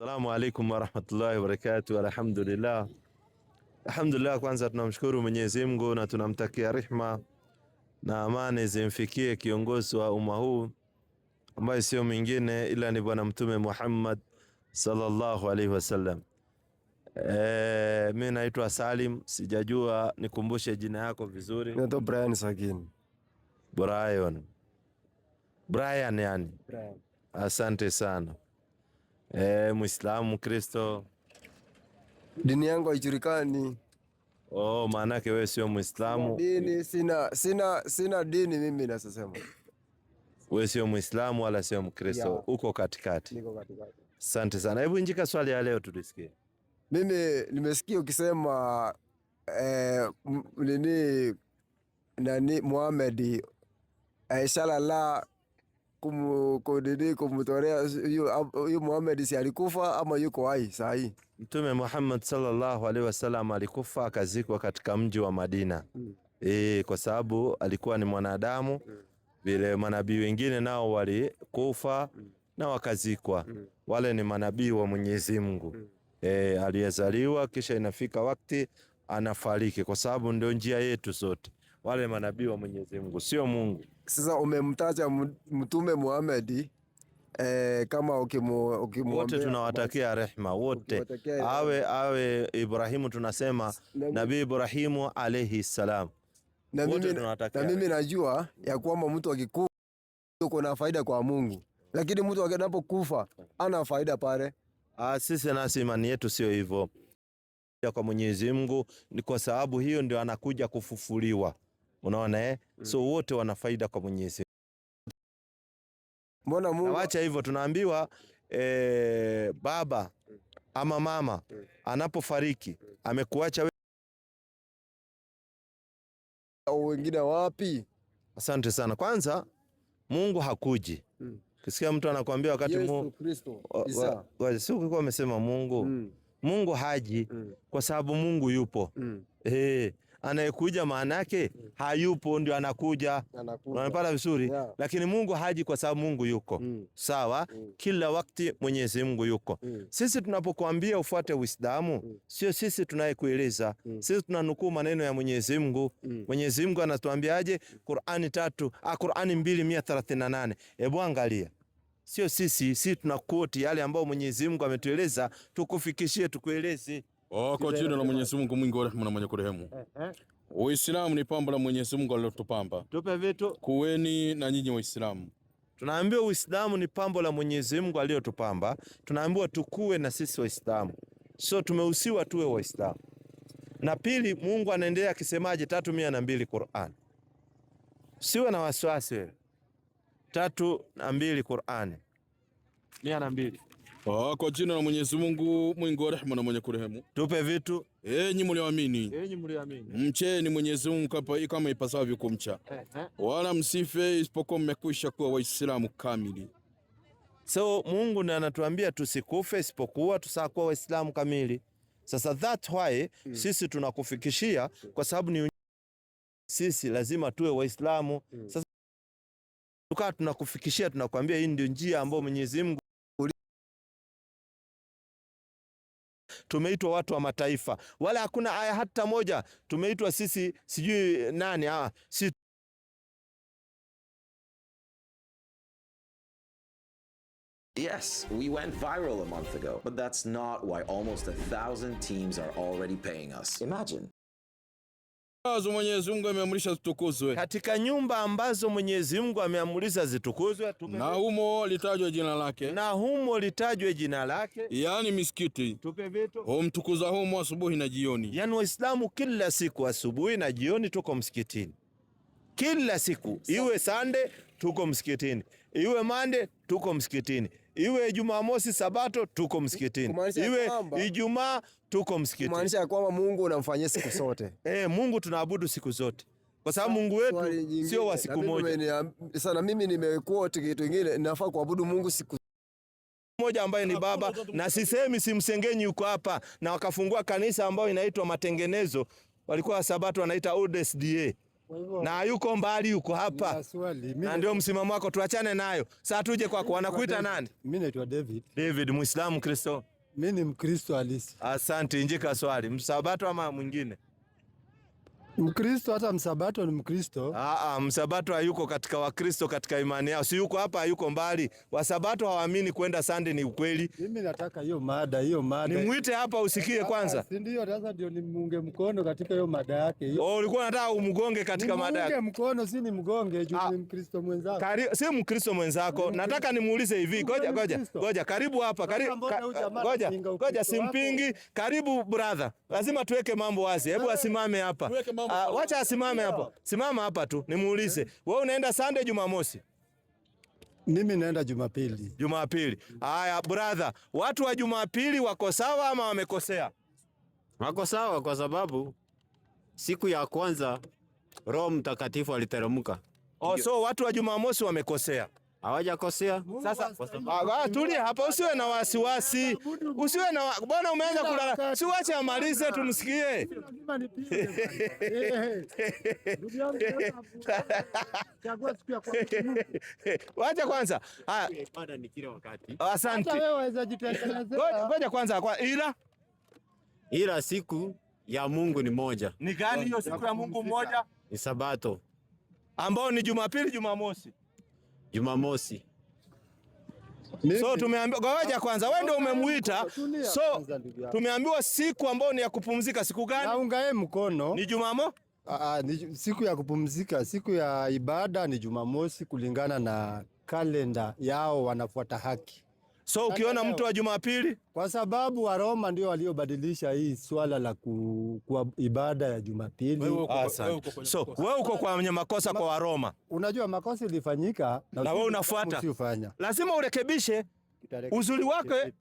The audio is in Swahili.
Assalamu alaikum warahmatullahi wabarakatuh. Alhamdulillah. Alhamdulillah, kwanza tunamshukuru Mwenyezi Mungu na tunamtakia rehma na amani zimfikie kiongozi wa umma huu ambaye sio mwingine ila ni bwana Mtume Muhammad sallallahu alaihi wasallam. Mimi naitwa Salim, sijajua nikumbushe jina yako vizuri. Naitwa Brian Sagini. Brian yani. Brian. Asante sana. Muislamu, Kristo? Dini yangu haijulikani. Oh, maana yake wewe sio Muislamu. Dini sina dini mimi nasema. Wewe sio Muislamu wala sio Mkristo, yeah. Uko katikati. Niko katikati. Asante sana. Hebu njika swali ya leo tulisikie. Mimi nimesikia ukisema nani Muhammad inshallah kumtolea huyo Muhammad, si alikufa ama yuko hai saa hii? Mtume Muhammad sallallahu alaihi wasallam alikufa akazikwa katika mji wa Madina. Kwa sababu alikuwa ni mwanadamu vile manabii wengine nao walikufa na wakazikwa. Wale ni manabii wa Mwenyezi Mungu. Aliyezaliwa kisha inafika wakati anafariki, kwa sababu ndio njia yetu sote. Wale manabii wa Mwenyezi Mungu, sio Mungu. Sasa umemtaja Mtume Muhammad, kama ukimwombea wote tunawatakia rehma wote. Awe Ibrahimu, tunasema Nabii Ibrahimu alayhi salam. Na mimi najua ya kwamba mtu akikufa uko na faida kwa Mungu, lakini mtu anapokufa ana faida pale. Sisi nasi imani yetu sio hivyo kwa Mwenyezi Mungu, ni kwa sababu hiyo ndio anakuja kufufuliwa. Unaona So wote wana faida kwa Mwenyezi Mungu. Mbona Mungu acha hivyo? Tunaambiwa baba ama mama anapofariki amekuacha wengine wapi? Asante sana. Kwanza Mungu hakuji. Kisikia mtu anakuambia wakati Yesu Kristo sio kwa amesema Mungu. Mungu haji kwa sababu Mungu yupo. Anayekuja maana yake hayupo ndio anakuja. Unanipata vizuri? Yeah. Lakini Mungu haji kwa sababu Mungu yuko. Sawa? Kila wakati Mwenyezi Mungu yuko. Sisi tunapokuambia ufuate Uislamu, sio sisi tunayekueleza. Sisi tunanukuu maneno ya Mwenyezi Mungu. Mwenyezi Mungu anatuambiaje? Qur'ani 2:138. Hebu angalia. Sio sisi tunakoti yale ambao Mwenyezi Mungu ametueleza, tukufikishie tukueleze. Kwa jina la Mwenyezi Mungu mwingi wa rehema na mwenye kurehemu. Uislamu ni pambo la Mwenyezi Mungu alilotupamba. Tupe vitu. Kuweni na nyinyi Waislamu. Tunaambiwa Uislamu ni pambo la Mwenyezi Mungu alilotupamba. Tunaambiwa tukue na sisi Waislamu. So tumehusiwa tuwe Waislamu. Na pili, Mungu anaendelea akisemaje? 3:102 Qur'an. Siwe na wasiwasi wewe. 3:2 Qur'an. 102. Kwa jina la Mwenyezi Mungu mwingi wa rehema na mwenye kurehemu. Tupe vitu. Enyi mlioamini. Mcheni Mwenyezi Mungu kama ipasavyo kumcha. Wala msife isipokuwa mmekwisha kuwa Waislamu kamili. So Mungu ndiye anatuambia tusikufe isipokuwa tusakuwa Waislamu kamili. Sasa that's why sisi tunakufikishia, kwa sababu ni sisi lazima tuwe Waislamu. Sasa tukaa tunakufikishia, tunakwambia hii ndio njia ambayo Mwenyezi Mungu. Tumeitwa watu wa mataifa, wala hakuna aya hata moja tumeitwa sisi sijui nani. Yes, we went viral a month ago, but that's not why almost 1,000 teams are already paying us. Imagine. Mwenyezi Mungu ameamrisha zitukuzwe. Katika nyumba ambazo Mwenyezi Mungu ameamrisha zitukuzwe, na humo litajwe jina lake. Yaani misikiti. Tupe vitu. Humtukuza humo asubuhi na jioni. Yaani Waislamu kila siku asubuhi na jioni tuko msikitini. Kila siku. Iwe Sunday tuko msikitini. Iwe Monday tuko msikitini. Iwe Jumamosi, Sabato tuko msikitini. Iwe Ijumaa tuko msikitini. Kumaanisha kwamba Mungu unamfanyia siku zote. Mungu tunaabudu siku zote. Kwa sababu Mungu wetu sio wa siku moja. Sana mimi nimekuwa kitu kingine, nafaa kuabudu Mungu siku moja ambaye ni Baba, na sisemi simsengenyi yuko hapa, na wakafungua kanisa ambayo inaitwa Matengenezo, walikuwa Sabato wanaita ODSDA. Na yuko mbali, yuko hapa. Na ndio msimamo wako, tuachane nayo. Sasa tuje kwako. Wanakuita nani? Mimi naitwa David. David, Muislamu, Kristo? Mimi ni Mkristo halisi. Asante, injika swali. Msabato ama mwingine? Mkristo, hata msabato ni Mkristo. Msabato hayuko katika Wakristo katika imani yao. Si yuko hapa, hayuko mbali. Wasabato hawaamini kwenda Sunday, ni ukweli. Mimi nataka hiyo mada. Nimuite hapa usikie kwanza. Si ndio, sasa ndio nimunge mkono katika hiyo mada yake. Ulikuwa unataka umgonge katika mada yake. Nimunge mkono, si ni mgonge, juu ni Mkristo mwenzako. Si Mkristo mwenzako. Nataka nimuulize hivi. Ngoja, karibu hapa. Ngoja, simpingi. Karibu brother. Lazima tuweke mambo wazi. Hebu asimame hapa. Wacha asimame hapo. Simama hapa tu. Nimuulize. Wewe unaenda Sunday, Jumamosi? Mimi naenda Jumapili. Jumapili. Haya brother, watu wa Jumapili wako sawa ama wamekosea? Wako sawa, kwa sababu siku ya kwanza Roho Mtakatifu aliteremka. So watu wa Jumamosi wamekosea? Hawajakosea. Sasa tulia hapa, usiwe na wasiwasi. Usiwe na bwana, umeanza kulala. Si wache amalize tumsikie. Wacha kwanza. Ibada ni kila wakati. Asante. Hata wewe waweza jitengenezea. Ngoja kwanza ila siku ya Mungu ni moja. Ni gani hiyo siku ya Mungu moja? Ni Sabato. Ambao ni Jumapili, Jumamosi. Jumamosi. So tumeambiwa, ngoja kwanza, wewe ndio umemuita. So tumeambiwa siku ambayo ni ya kupumzika, siku gani? Naungae mkono. Ni Jumamo? Ni siku ya kupumzika, siku ya ibada ni Jumamosi kulingana na kalenda yao, wanafuata haki. So ukiona mtu wa Jumapili, kwa sababu wa Roma ndio waliobadilisha hii swala la kwa ibada ya Jumapili. So wewe uko kwa makosa kwa Waroma. Unajua makosa ilifanyika na wewe unafuata. Lazima urekebishe uzuri wake.